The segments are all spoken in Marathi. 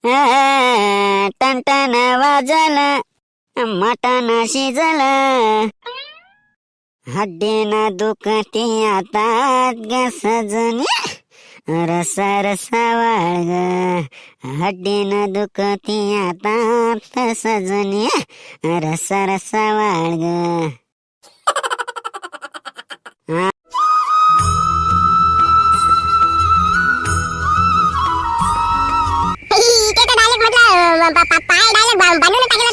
टन वाजलं, मटण शिजलं, हड्डीनं दुखती आता ग सजनी, रसा रसा वाळग, हड्डीनं दुखती आता सजनी, रसा रसा वाळग. पाय डायरेक्ट बांधून टाकलं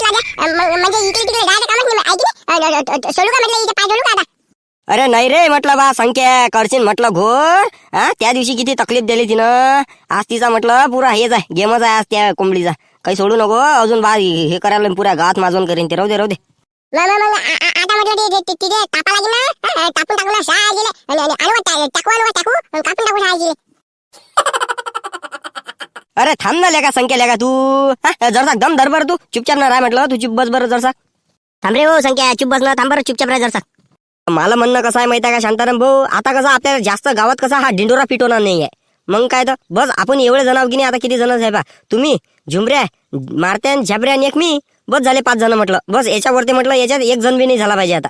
म्हणजे इकडे तिकडे डायरेक्ट कामच सोडू का म्हटलं इथे पाय सोडू का आता. अरे नाही रे म्हटलं बा संख्या करशील म्हटलं घोर. त्या दिवशी किती तकलीफ दिली तिनं. आज तिचा म्हटलं पुरा हेच आहे, गेमच आहे आज त्या कोंबडीचा. काही सोडू नको अजून बा हे करायला पुऱ्या गावात माजवून करीन ते. राहू दे राहू दे. आता म्हटलं तिथे तापा लागेल ना, टाकून टाकून शाळा गेले टाकू कापून टाकू शाळा गेले. अरे थांब ना लेका संख्या लेका तू. जरसा दम धर बरं तू. चुपचाप ना राय म्हटलं तू. चुप बस बरं जरसा. थांब रे हो संख्या, चुप बस ना. थांब बरं चुपचाप राह जरसा. मला म्हणणं कसं आहे माहिती आहे का शांताराम भाऊ, आता कसं आपल्याला जास्त गावात कसा हा ढिंडोरा पिटवणार नाहीये. मग काय तर बस आपण एवढे जण आहोत की नाही. आता किती जण आहे बा, तुम्ही झुमऱ्या मारत्यान झबऱ्या आणि एक मी, बस झाले 5 जण म्हटलं. बस याच्यावरती म्हटलं याच्यात एक जण बी नाही झाला पाहिजे आता.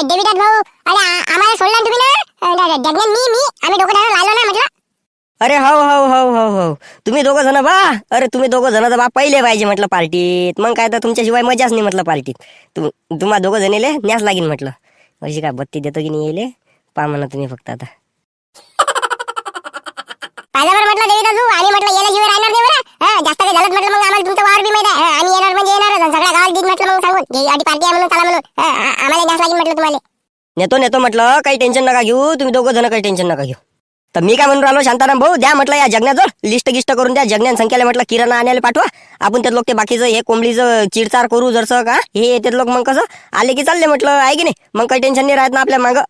देवीदास भाऊ, अरे आम्हाला सोडलं तुम्ही ना. जगन मी आम्ही दोघं जण लागलो ना म्हटलं. अरे हो हो हो हो हो तुम्ही दोघं जण बा. अरे तुम्ही दोघं जण तर बा पहिले पाहिजे म्हटलं पार्टीत. मग काय तर तुमच्याशिवाय मजाच नाही म्हटलं पार्टीत. तुम्हा दोघं जणले न्यास लागेल म्हटलं. अशी काय बत्ती देतो की नाही येले पा म्हणा तुम्ही फक्त आता. पाहिल्यावर म्हटलं देवीदास भाऊ, आणि म्हटलं याला जीव राहणार नाही बरं. जास्त काही झालं म्हटलं मग आम्हाला तुमचं वावर बी माहिती आहे. आम्ही येणार म्हणजे येणारच. सगळ्या गावात दिन म्हटलं मग सांगून आधी पार्टी आहे म्हणून चला म्हणून. आम्हाला न्यास लागेल म्हटलं तुम्हाला. नेतो म्हटलं. काही टेन्शन नका घेऊ तुम्ही दोघं जण. काही टेन्शन नका घेऊ. तर मी काय म्हणून राहिलो शांताराम भाऊ, द्या म्हटलं या जगण्याजवळ लिस्ट गिस्ट करून द्या. जगण्यान संख्याला म्हटलं किराणा आणायला पाठवा. आपण त्यात लोक ते बाकीचं हे कोंबडीचं चिडचार करू जरसं का हे येतात लोक. मग कसं आले की चालले म्हटलं आहे की नाही. मग काही टेन्शन नाही राहत ना आपल्या मागं.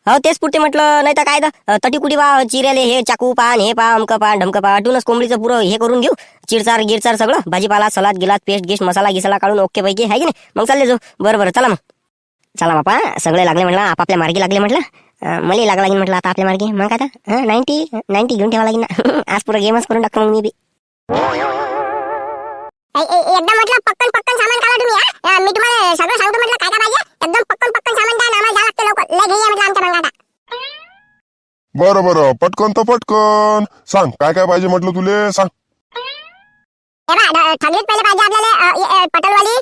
हो तेच पुरते म्हटलं. नाही तर काय तर तटी कुटी पा चिऱ्याले हे चाकू पान हे पा अमकं पा ढमकं पा अटूनच कोंबडीचं पुरं हे करून घेऊ. चिरचार गिरचार सगळं भाजीपाला सलाद गिलात पेस्ट गिस्ट मसाला गिसाला काढून ओके पैकी आहे की नाही. मग चालले जाऊ. बरं चला मग. चला बापा सगळे लागले म्हटलं आपापल्या मार्गी लागले म्हटलं. मला लागा लागेल म्हटलं आता आपल्या मार्गे. मग आता 90 घेऊन ठेवा लागेल ना. आज पुरा गेमच करून टाकतो मग मी बी. एकदम म्हटलं पक्कन सामान काढा तुम्ही. मी तुम्हाला सगळं सांगतो म्हटलं काय पाहिजे. एकदम पक्कन सामान द्या. आम्हाला जा लागते लवकर. लय घ्या म्हटलं आमच्या मंगाटा. बरं पटकन तर पटकन सांग काय पाहिजे म्हटलं तुले सांग. ठगलीत पहिले पाहिजे आपल्याला पटलवाली,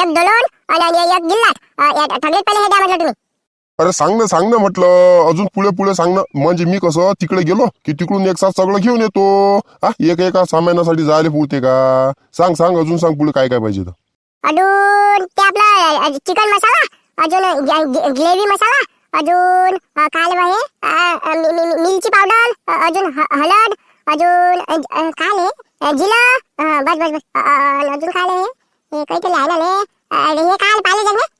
एक दलोन आणि एक गिल्लाट. ठगलीत पहिले हे द्या म्हटलं तुम्ही. अरे सांग ना म्हटलं. अजून पुढे सांग ना. म्हणजे मी कसं तिकडे गेलो की तिकडून एक साथ सगळं घेऊन येतो. एका सामानासाठी जायला पुरते का. सांग अजून सांग पुढे काय पाहिजे. अजून ते आपला चिकन मसाला, अजून ग्रेव्ही मसाला, अजून काय आहे मिरची पावडर, अजून हळद, अजून काय जिलं. बस अजून काय हे काहीतरी आहे ना. हे काय पाहिजे जगणे.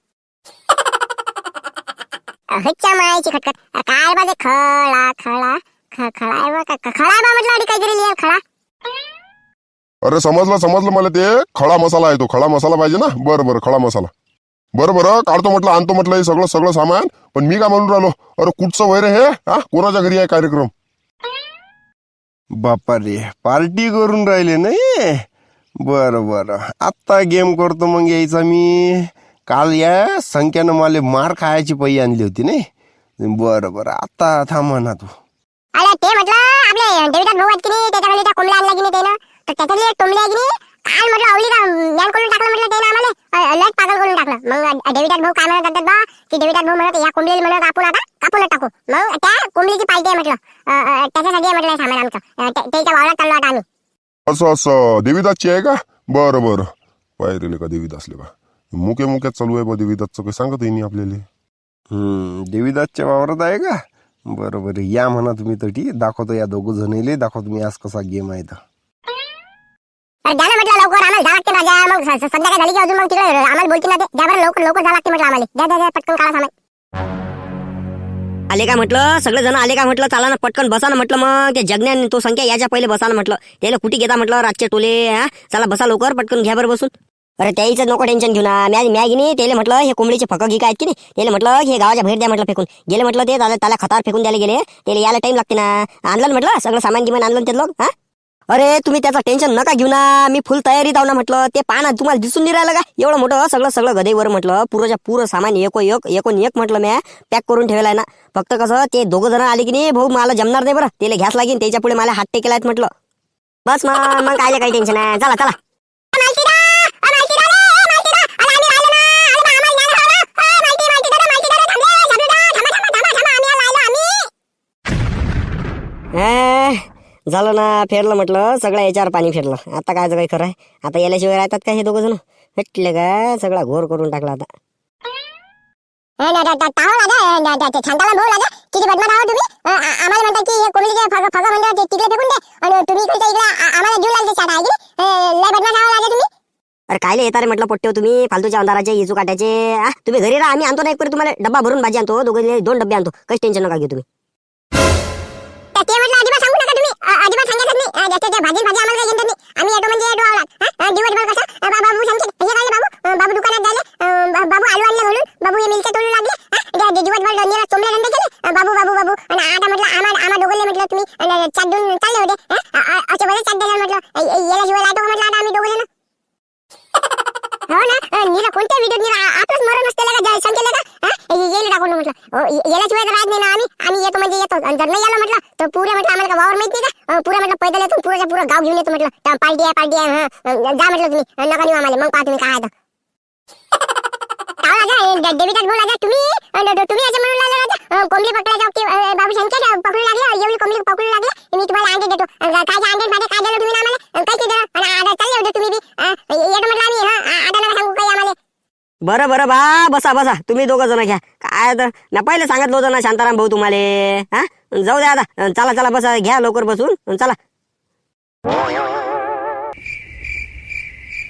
हच्च्या मायाची खटखट काय बाजे खळा खळा म्हटलं आणि काहीतरी लिहाल खळा. अरे समजलं मला. ते खडा मसाला आहे तो. खडा मसाला पाहिजे ना. बरं खडा मसाला. बरं काढतो म्हटलं आणतो म्हटलं हे सगळं सामान. पण मी काय म्हणून राहिलो, अरे कुठचं वैर हे. कोणाच्या घरी आहे कार्यक्रम. बापा रे पार्टी करून राहिले नाही. बरं आत्ता गेम करतो मग यायचा मी. काल या संख्यानं मला मार खायची पै आणली होती नाही. बरं आता थांब ना तू. अरे ते म्हटलं आपले देवीदास भाऊ आहेत की नाही, त्याच्याकडे त्या कोंबड्या आणल्या की नाही त्यानं. तर त्याच्यातली एक कोंबडी आहे की नाही, काल म्हटलं आवली का ज्ञान करून टाकलं म्हटलं त्यानं आम्हाला. लट पागल करून टाकलं. मग देवीदास भाऊ काय म्हणत बा की देवीदास भाऊ म्हणत या कोंबडीला म्हणत आपण आता कापूनच टाकू. मग त्या कोंबडीची पार्टी आहे म्हटलं. त्याच्यासाठी आहे म्हटलं सामान आमचं. त्याच्या वावरात चाललो आता आम्ही. असं देवीदासची आहे का. बरं पायरेले का देवीदासले का. मुक्यात चालू आहे बा देवीदासचं. काही सांगत नाही आपल्याला. देवीदासच्या वावरात आहे का. बरं या म्हणा तुम्ही तटी. दाखवतो या दोघं जणले दाखवतो मी आज कसा गेम आहे. द्या ना म्हटलं लवकर. आम्हाला जा लागते माझ्या. मग संध्याकाळ झाली की अजून मग तिकडे आम्हाला बोलती ना ते. द्या बरं लवकर जा लागते म्हटलं आम्हाला. द्या पटकन काढा सामान. आले का म्हटलं सगळे जण आले का म्हटलं. चला ना पटकन बसा ना म्हटलं. मग ते जगण्यान तो संख्या याच्या पहिले बसा ना म्हटलं. त्याला कुठे घेता म्हटलं रातचे टोले. चला बसा लवकर पटकन घ्या बरं बसून. अरे त्याचं नको टेन्शन घेऊ ना. म्या की नाही त्याला म्हटलं हे कोंबडीचे फकं घी काय आहेत की नाही, त्याला म्हटलं हे गावाच्या बाहेर द्या म्हटलं फेकून. गेले म्हटलं ते त्याला खतावर फेकून द्यायला गेले, त्याला यायला टाइम लागते ना. आणलं ना म्हटलं सगळं सामान गिमान आणलं ना ते लोक. हा अरे तुम्ही त्याचं टेन्शन नका घेऊ ना, मी फुल तयारीत आहो ना म्हटलं. ते पाना तुम्हाला दिसून नाही राहिलं का एवढं मोठं सगळं गदेवर म्हटलं, पुरंच्या पुरं सामान एकूण एक म्हटलं म्या पॅक करून ठेवलाय ना. फक्त कसं ते दोघं जण आले की नाही भाऊ मला जमणार नाही बरं, त्याला घ्यास लागेल, त्याच्या पुढे मला हात टेकेलायत म्हटलं. बस मग काय काही टेन्शन आहे. चला चला झालं ना, फेरलं म्हटलं सगळं याच्यावर पाणी फेरलं. आता काय काही खरं आहे, आता याल्याशिवाय राहतात का हे दोघं जण? भेटले का सगळा घोर करून टाकला आता. छानताला भाऊ लागा किती बदमाश आहो तुम्ही. आम्हाला म्हणतात की हे कोंबडीचे फगं म्हणतात ते तिकडे फेकून दे आणि तुम्ही इकडे आम्हाला जीव लागले साधा आहे की लय बदमाश आहो लागा तुम्ही. अरे कायले येता रे म्हटलं पोट्टे तुम्ही फालतूच्या अंधाराचे इजू काट्याचे. तुम्ही घरी राहा, आम्ही आणतो ना एक परी तुम्हाला डब्बा भरून भाजी आणतो, दोघे 2 डब्बे आणतो, काही टेन्शन नका घेऊ तुम्ही. ते म्हटलं अजिबात सांगू नका तुम्ही, अजिबात सांगत नाही. त्याच्या भाजी आम्हाला काही घेत नाही. आम्ही येतो म्हणजे येतो आवला दिवसभर कसं बाबू सांगते हे काय बाबू दुकानात जायले, बाबू आलू आणले म्हणून बाबू हे मिलच्या तोडू लागले. दिवसभर डोंगरात चोंबले धंदे केले बाबू आणि आता म्हटलं आम्हा दोघं म्हटलं तुम्ही चाट देऊन चालले होते. असे बरेच चाट द्यायला म्हटलं याला शिवाय लाटो म्हटलं आता आम्ही दोघं जण. हो ना निरा कोणत्या व्हिडिओ निरा आपलंच मरण असते का संकेला का येईल टाकून म्हटलं याला शिवाय राहत नाही ना. आम्ही येतो म्हणजे येतो, आणि जर नाही आलो म्हटलं तर पुरे म्हटलं आम्हाला वावर माहिती का, पुरे म्हटलं पैदल येतो, पुरं गाव घेऊन येतो म्हटलं. पार्टी आहे जा म्हटलं तुम्ही नका नेऊ आम्हाला, मग पहा तुम्ही काय आहे. डेविडात बोला तुम्ही असं म्हणून लागले कोंबडी पकडायच्या बाबू शंकर पकडू लागले, एवढी कोंबडी पकडू लागले, मी तुम्हाला अंडे देतो. काय अंडे मध्ये काय दिलं तुम्ही आम्हाला, काय दिलं आणि आता चालले होते तुम्ही बी येतो म्हटलं आम्ही. आता नका सांगू काही आम्हाला. बरं बा बसा तुम्ही दोघं जण घ्या. काय तर ना पहिले सांगितलं होतं ना शांताराम भाऊ तुम्हाला. हा जाऊ द्या आता, चला बसा, घ्या लवकर बसून चला.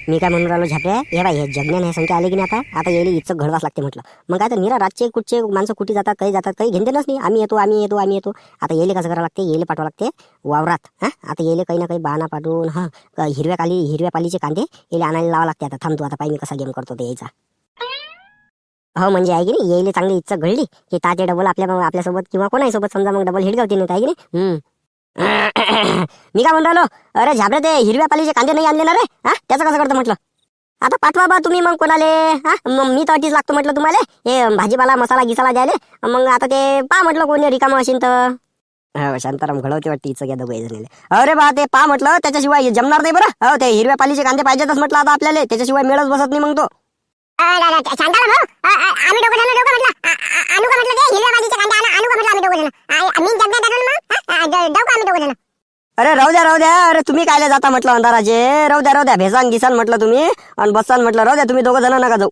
मी काय म्हणून राहिलो झाप्या, हे बाई हे जगण्यान हे संख्या आली की नाही आता यायला इच्छा घडवाच लागते म्हटलं. मग काय तर निरा रातचे कुठचे माणसं कुठे जातात काही घेणदेनच नाही. आम्ही येतो. आता येले कसं करावं लागते, येले पाठवा लागते वावरात. आता येले काही ना काही बहाणा पाठवून हिरव्या पालीचे कांदे येले आणायला लावा लागते. आता थांबतो आता, पाहिजे मी कसा गेम करतो ते यायचा. हो म्हणजे आहे की नाही, येईल चांगली इच्छा घडली की ताजे डबल आपल्यासोबत किंवा कोणाही सोबत समजा मग डबल हिट गावते नाही आहे की नाही. मी काय म्हणून राहिलो, अरे झाबरे ते हिरव्या पालीचे कांदे नाही आणले ना रे. त्याचं कसं करतं म्हटलं. आता पाठवा बा तुम्ही मग कोणाले. मग मी तर अटीच लागतो म्हटलं तुम्हाला हे भाजीपाला मसाला गिसाला द्यायले. मग आता ते पा म्हटलं कोणी रिकामं असेल तर. शांताराम घडवते वाटते इचं घ्या दोघं जणले. अरे बा ते पा म्हटलं त्याच्याशिवाय जमणार नाही बरं. हो ते हिरव्या पालीचे कांदे पाहिजेतच म्हटलं आता आपल्याला, त्याच्याशिवाय मेळच बसत नाही मग तो. शांताला भाऊ आम्ही दोघं म्हटलं आणू का म्हटलं ते हिरव्या भाजीचे कांदे आणू का म्हटलं आम्ही दोघं जण. मी जगण्यात मग जाऊ का आम्ही दोघं जण. अरे राहू द्या. अरे तुम्ही कायले जाता म्हटलं अंधाराचे. राहू द्या भेसान गिसान म्हटलं तुम्ही आणि बसान म्हटलं. राहू द्या तुम्ही दोघं जण नका जाऊ.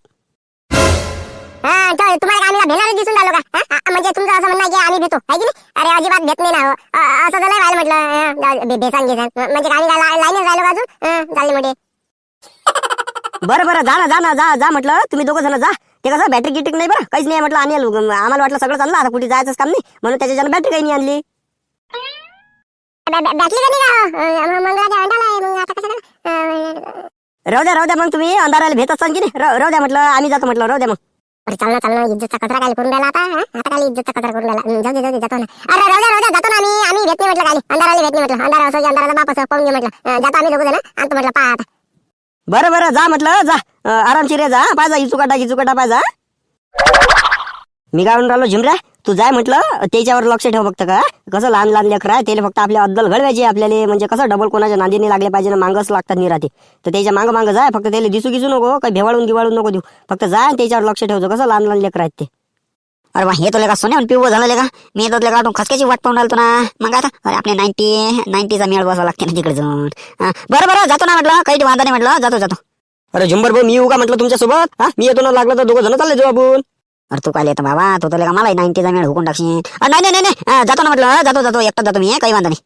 तुम्हाला आम्ही भेणारे दिसून राहिलो का, म्हणजे तुमचं असं म्हणणं की आम्ही भेटतो आहे की नाही. अरे अजिबात भेट नाही ना, असं तर नाही व्हायला म्हटलं भेसान गिसान म्हणजे आम्ही लाईनच राहिलो का अजून झाले मोठे. बरं जा म्हटलं तुम्ही दोघं जण जा. ते कसं बॅटरी गिटिक नाही बरं, काहीच नाही म्हटलं. आणि आम्हाला वाटलं सगळं चाललं आता कुठे जायचंच काम नाही, म्हणून त्याच्या बॅटरी काही नाही आणली. बॅटरी कधी मंगळाच्या अंडाला आहे, मग आता कसं. राहू द्या मग तुम्ही अंधाराला भेट असताना की नाही. राहू द्या म्हटलं आम्ही जातो म्हटलं. राहू द्या मग. अरे चालना इज्जतचा कचरा काय करून राहिला आता काय इज्जतचा कचरा करून राहिला. जाऊ दे जातो ना. अरे राहू द्या जातो ना आम्ही भेट नाही म्हटलं काय अंधाराला भेट नाही म्हटलं. अंधारा असं अंधाराचा बाप असं पाहून घे म्हटलं. जातो आम्ही दोघं जण आणतो म्हटलं. पहा आता बरं जा म्हटलं जा आरामशीर जा. पाहिजा इचुकाटा पाहिजा. मी काय म्हणून राहिलो झिमऱ्या, तू जाय म्हटलं त्याच्यावर लक्ष ठेव फक्त. का कसं लहान लेकरं आहे त्याला फक्त आपल्या अद्दल घडवायची आपल्याला, म्हणजे कसं डबल कोणाच्या नांदीने लागले पाहिजे ना, मागच लागतात निराते. तर त्याच्या मागं जाय फक्त, त्याला दिसू नको, काही भेवाळून नको देऊ. फक्त जाय त्याच्यावर लक्ष ठेवतो, कसं लहान लेकरं आहेत ते. अरे वा हे तो का सोन्याहून पिवळं झालं का. मी येतो का खसक्याची वाट पाहून राहिलो ना. मग आता अरे आपले 90चा मेळ बसावं लागते ना तिकडे जाऊन. बरं जातो ना म्हटलं, काही वांधा नाही म्हटलं. जातो. अरे झुंबर भाऊ मी येऊ का म्हटलं तुमच्यासोबत. मी येतो ना, लागलं तर दोघं जण चालले जाऊ आपण. अरे तू काय येतो बाबा, तो का मला 90चा मेळ हुकून टाकशील. नाही जातो ना म्हटलं. जातो एकटाच जातो मी, काही वांधा नाही.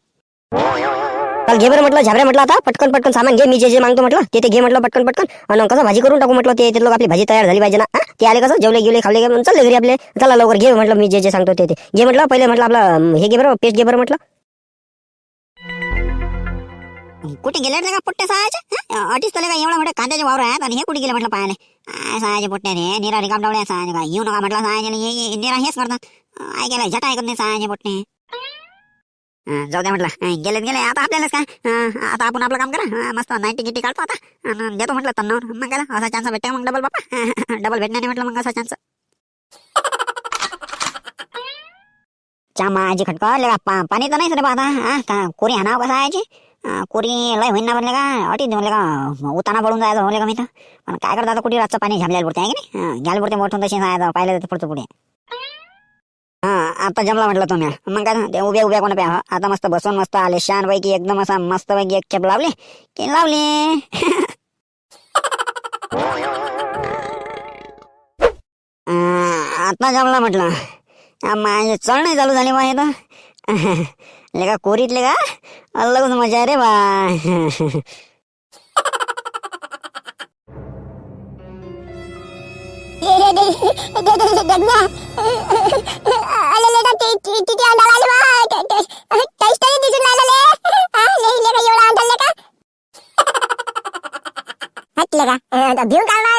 काल घे बरं म्हटलं झाबऱ्या म्हटलं. आता पटकन सामान घे, मी जे मागतो म्हटलं ते घे म्हटलं पटकन. आणि कसं भाजी करून टाकू म्हटलं. ते लोक आपली भाजी तयार झाली पाहिजे ना. ते आले कसं जेवले खाल्ले म्हणून चालले घरी आपले. चला लवकर घे म्हटलं, मी जे सांगतो ते घे म्हटलं. पहिले म्हटलं आपलं हे घे बरं, पेस्ट घे बरं म्हटलं. कुठे गेले रे का पोट्टे सहायचे अटीच तले का एवढा मोठे कांद्याचे वावर आहेत आणि हे कुठे गेले म्हटलं पाहायला सहायचे पोट्टे रे निरा रिकाम डावड्या सहायचे का येऊ नका म्हटलं सहायचे निरा हेच करतात ऐकायला झटा ऐकत नाही सहायचे पोट्टे जाऊ द्या म्हटलं गेले आता आपल्यालाच काय आता आपण आपलं काम करा मस्त 90 गिटी काढतो आता आणि देतो म्हटलं तन्नावर मग काय असा चान्स भेटते मग डबल बापा डबल भेटणार नाही म्हटलं मग असा चान्स माझी खटकले का पाणी तर नाही सर बा आता कोरी हाणावं कसं आहे कोरी लय होईन ना बनले का अटी म्हणले का उताना पडून जायचं म्हणले का मी तर पण काय करता आता कुठे रातचं पाणी झामल्याला पुरते आहे की नाही घ्यायला पुरते मोठून तशी जायचं पाहिलं तर पुढचं पुढे आता जमला म्हटलं तुम्ही मग काय ते उभ्या कोणा प्या आता मस्त बसून मस्त आले शान पैकी एकदम असा मस्त पैकी एक खेप लावली की लावली आता जमला म्हटलं माझे चढ नाही चालू झाली बा तर लेका कोरीतले का अलगच मजा रे बा भिवून काढला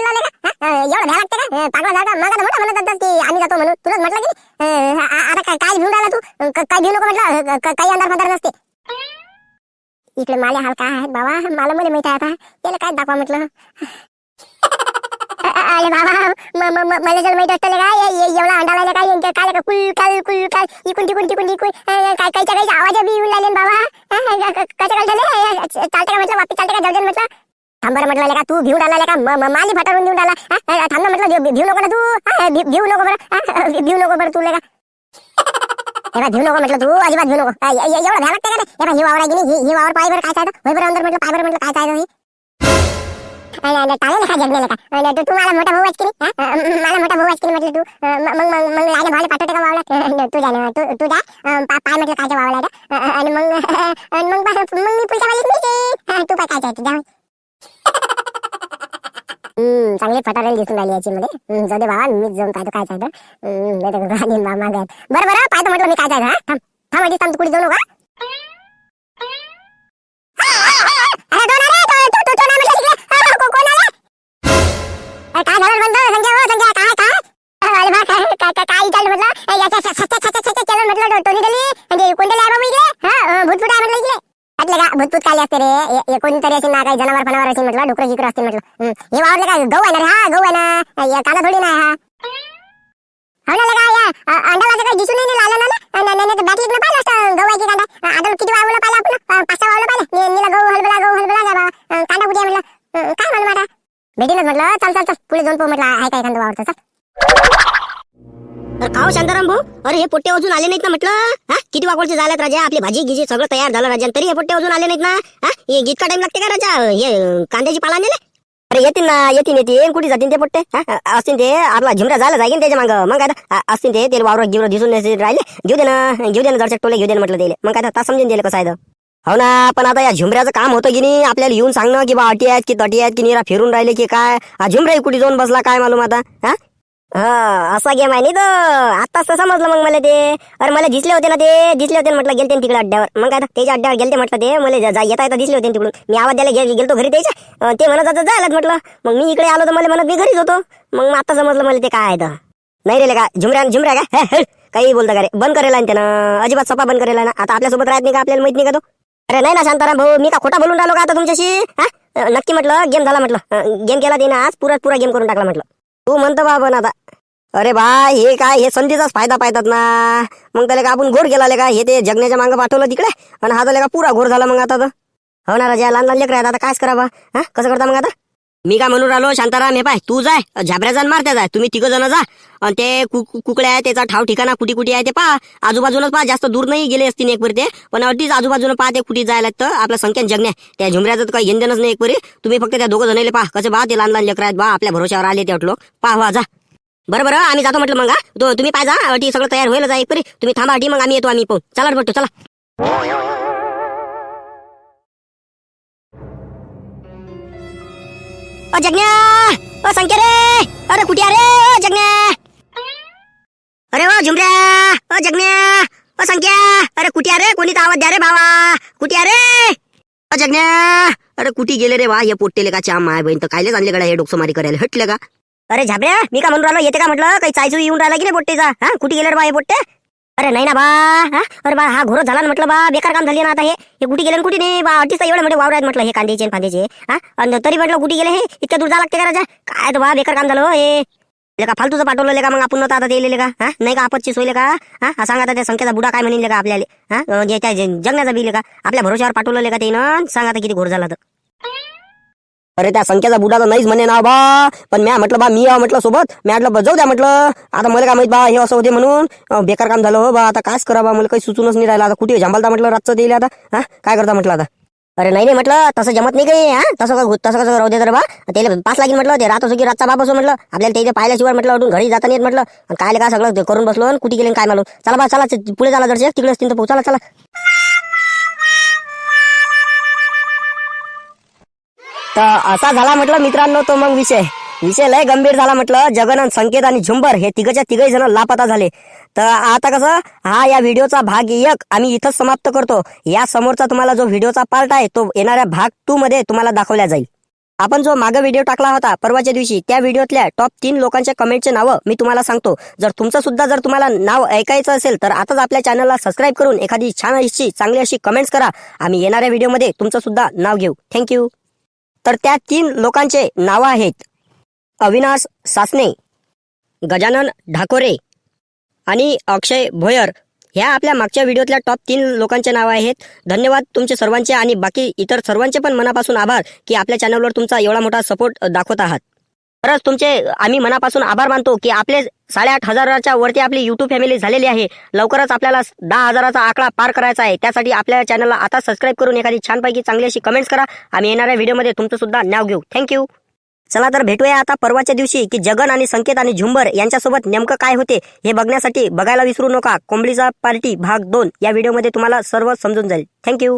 एवढं भ्या लागते का पागला झाला मग मोठा म्हणत होता की आम्ही जातो म्हणून तुलाच म्हटलं की आता काय भिवून राहिला तू काय भिवू नको म्हटलं काही अंधार फंदार नसते इकडे माले हाल काय आहेत बाबा मला मध्ये माहिती आहे आता त्याला काय दाखवा म्हटलं अरे बाबा मला जर माहित असतं काय एवढा अंडाला काय काय कुल काल इकून तिकून काय कायच्या आवाज बी येऊन लागले बाबा कशा काय झाले चालते का म्हटलं वापस चालते का जाऊ म्हटलं थांबर म्हटलं का तू भिवून आला का माली फटारून देऊन आला थांब म्हटलं भिवू नको ना तू भिवू नको बरं तुला का भिवू नको म्हटलं तू अजिबात भिवू नको एवढं भ्या लागते का नाही ही वावर आहे की नाही ही वावर पाय बरं काय चालतं होय बरं अंदर म्हटलं पाय बरं म्हटलं काय चालतं टाळेल का जगलेलं का तू मला मोठा भाऊ की मला मोठा भाऊ की म्हटलं तू मग राजा भावाला पाठवते का वावला तू जा तू जा पाय म्हटलं काय वावला आणि मग मी पुढच्या वेळेस तू पाय काय चालतं जा चांगली फटारेल दिसून राहिली याची मध्ये जाऊ दे बाबा मीच जाऊन पाहतो काय चालतं मागत बरं पाहतो म्हटलं मी काय चालतं हा थांब आधी थांब कुठे जाऊ नका भूतपूत काले असते रे कोणीतरी असेल ना काही जनावर फनावर असेल म्हटलं डुकर जिकर असतील म्हटलं हे वावरले काय गहू आहे ना रे हा गहू आहे ना कांदा थोडी ना हा हो ना लगा या अंडाला काही दिसून नाही लागलं ना बॅटलीत ना पाहिलं असतं गहू आहे की कांदा आता किती वावलं पाहिलं आपण 5-6 वावलं पाहिलं नीला गहू हलबला जा बा कांदा कुठे म्हटलं काय म्हणलं आता भेटीनच म्हटलं चल पुढे जाऊन म्हटलं आहे काय कांदा वावरतं चल अरे खाओ शांताराम भाऊ अरे हे पोट्टे अजून आले नाहीत ना म्हटलं हा किती वाकोळचे झाल्यात राजा आपली भाजी गिजी सगळं तयार झालं राजा तरी हे पोट्टे अजून आले नाहीत ना हा हे इतका टाइम लागते का राजा हे कांद्याची पाला नेले अरे येतील कुठे जातील ते पोट्टे असतील ते आपला झुमऱ्या झाला जाईन त्याच्या मग काय असतील ते वावर गिवर दिसून राहिले घेऊ दे ना जरच्या टोले घेऊ दे म्हटलं त्याला मग काय आता समजून दिलं कसं आहे हो ना पण आता या झुमऱ्याचं काम होतं की नाही आपल्याला येऊन सांगणं की बा अटी आहेत की तटी आहेत की निरा फिरून राहिले की काय झुमऱ्या कुठे जाऊन बसला काय मालूम आता हा असा गेम आहे नाही तो आताच तर समजलं मग मला ते अरे मला दिसले होते म्हटलं गेलते तिकडे अड्ड्यावर मग आता त्याच्या अड्ड्यावर गेलते म्हटलं ते मला येता दिसले होते तिकडून मी आवाज द्यायला गेलतो घरी त्याच्या ते म्हणत आता जायलाच म्हटलं मग मी इकडे आलो तर मला म्हणत मी घरीच होतो मग आता समजलं मला ते काय आहे तर नाही रे का झुमऱ्या काय काही बोलता का रे बंद करेल आहे त्यानं अजिबात सपा बंद करेल ना आता आपल्यासोबत राहत नाही का आपल्याला माहित नाही का तो अरे नाही ना शांताराम भाऊ मी का खोटा बोलून राहिलो का आता तुमच्याशी नक्की म्हटलं गेम झाला म्हटलं गेम केला त्यानं आज पुरा गेम करून टाकला म्हटलं तू म्हणतो बा पण आता अरे बा हे काय हे संधीचाच फायदा पाहतात ना मग त्याला का आपण घोर गेला का हे ते जगण्याच्या मागं पाठवलं तिकडे आणि हा झाला का पुरा घोर झाला मग आता तर हो ना राजा लहान लेकर आहेत आता कायच करावं हा कसं करता मग आता मी काय म्हणून राहिलो शांताराम हे पाय तू जाय झाबऱ्या जाण मारत्या जाय तुम्ही 3 जण जा आणि ते कुकड्या आहे त्याचा ठाव ठिकाणा कुठे आहे ते पहा आजूबाजूनच पहा जास्त दूर नाही गेले असतील एक ते पण अगदीच आजूबाजूला पहा ते कुठे जायला तर आपल्या संख्यान जगण्या त्या झुमऱ्याचं तर काही घेणदेणच नाही एक परी तुम्ही फक्त त्या 2 जणांना पहा कसे बा ते लहान लेकर आहेत बा आपल्या भरोश्यावर आले ते अटलो पहा जा बरं आम्ही जातो म्हटलं मग तुम्ही पाय जा अटी सगळं तयार होईल जा एक परी तुम्ही थांबा अटी मग आम्ही येतो आम्ही पाहू चला बटू चला जगण्या संख्या रे अरे कुठे रे जगण्या अरे ओ झुमऱ्या जगण्या संख्या अरे कुठे रे कोणी आवाज द्या रे भावा कुठे रे जगण्या अरे कुठे गेले रे वा हे पोट्टेले का च्या माय बहीण तर कायले आणले गड्या हे डोकसमारी करायला हटले का अरे झाबऱ्या मी का म्हणून राहिलो येते का म्हटलं काही चायचू येऊन राहिला की नाही पोट्टेचा हा कुठे गेले रे बा हे पोट्टे अरे नाही ना बा हा अरे बा हा घोरच झाला ना म्हटलं बा बेकार काम झाले ना आता हे कुठे गेले कुठे नाही बा अडीच एवढे मोठे वावर आहेत म्हटलं हे कांद्याचे आणि फांद्याचे हा आणि तरी म्हटलं कुठे गेले हे इतक्या दूर जा लागते का राजा काय तो बा बेकार काम झालं हो हे का फालतूचं पाठवलं का मग आपण आता दिलेले का हा नाही का आपतची सोयले का हा सांगा आता त्या संख्येचा बुडा काय म्हणले का आपल्याला हा जे त्या जगण्याचा बिल का आपल्या भरोश्यावर पाठवलेलं का ते ना सांगा आता किती घोर झाला तर अरे त्या संख्याचा बुडा तर नाहीच म्हणे ना बा पण म्या म्हटलं बा मी म्हटलं सोबत मी म्हटलं जाऊ द्या म्हटलं आता मला काय माहित बा हे असं होते म्हणून बेकार काम झालं हो बा आता कायच करा बा मला काही सुचूनच नाही राहिलं आता कुठे जांभलता म्हटलं रातचं देईल आता हा काय करता म्हटलं आता अरे नाही म्हटलं तसं जमत नाही काही हा तसं कसं राहू दे तर बा त्याला पास लागेल म्हटलं ते रात असो की रातचा बाप असो म्हटलं आपल्याला त्याला पाहिल्याशिवाय म्हटलं अजून घरी जाता नाही म्हटलं आणि काय का सगळं करून बसलो आणि कुठे गेले काय मालूम चला बा चला पुढे झाला जर तिकडे असतील तर पोचाला चला तर असा झाला म्हटलं मित्रांनो तो मग विषय लय गंभीर झाला म्हटलं जगन आणि संकेत आणि झुंबर हे तिघही जण लापता झाले तर आता कसं हा या व्हिडिओचा भाग 1 आम्ही इथंच समाप्त करतो या समोरचा तुम्हाला जो व्हिडिओचा पार्ट आहे तो येणाऱ्या भाग 2 मध्ये तुम्हाला दाखवला जाईल आपण जो मागे व्हिडिओ टाकला होता परवाच्या दिवशी त्या व्हिडिओतल्या टॉप 3 लोकांच्या कमेंटचे नावं मी तुम्हाला सांगतो जर तुमचं सुद्धा जर तुम्हाला नाव ऐकायचं असेल तर आताच आपल्या चॅनलला सबस्क्राईब करून एखादी छान अशी चांगली अशी कमेंट्स करा आम्ही येणाऱ्या व्हिडिओमध्ये तुमचं सुद्धा नाव घेऊ थँक्यू तर त्या 3 लोकांचे नावं आहेत अविनाश सासने गजानन ढाकोरे आणि अक्षय भोयर ह्या आपल्या मागच्या व्हिडिओतल्या टॉप 3 लोकांचे नाव आहेत धन्यवाद तुमचे सर्वांचे आणि बाकी इतर सर्वांचे पण मनापासून आभार की आपल्या चॅनलवर तुमचा एवढा मोठा सपोर्ट दाखवत आहात खरंच तुमचे आम्ही मनापासून आभार मानतो की आपले 8,500च्या वरती आपली युट्यूब फॅमिली झालेली आहे लवकरच आपल्याला 10,000चा आकडा पार करायचा आहे त्यासाठी आपल्या चॅनलला आता सबस्क्राईब करून एखादी छानपैकी चांगली अशी कमेंट्स करा आम्ही येणाऱ्या व्हिडिओमध्ये तुमचं सुद्धा नाव घेऊ थँक्यू चला तर भेटूया आता परवाच्या दिवशी की जगन आणि संकेत आणि झुंबर यांच्यासोबत नेमकं काय होते हे बघण्यासाठी बघायला विसरू नका कोंबडीचा पार्टी भाग 2 या व्हिडिओमध्ये तुम्हाला सर्व समजून जाईल थँक्यू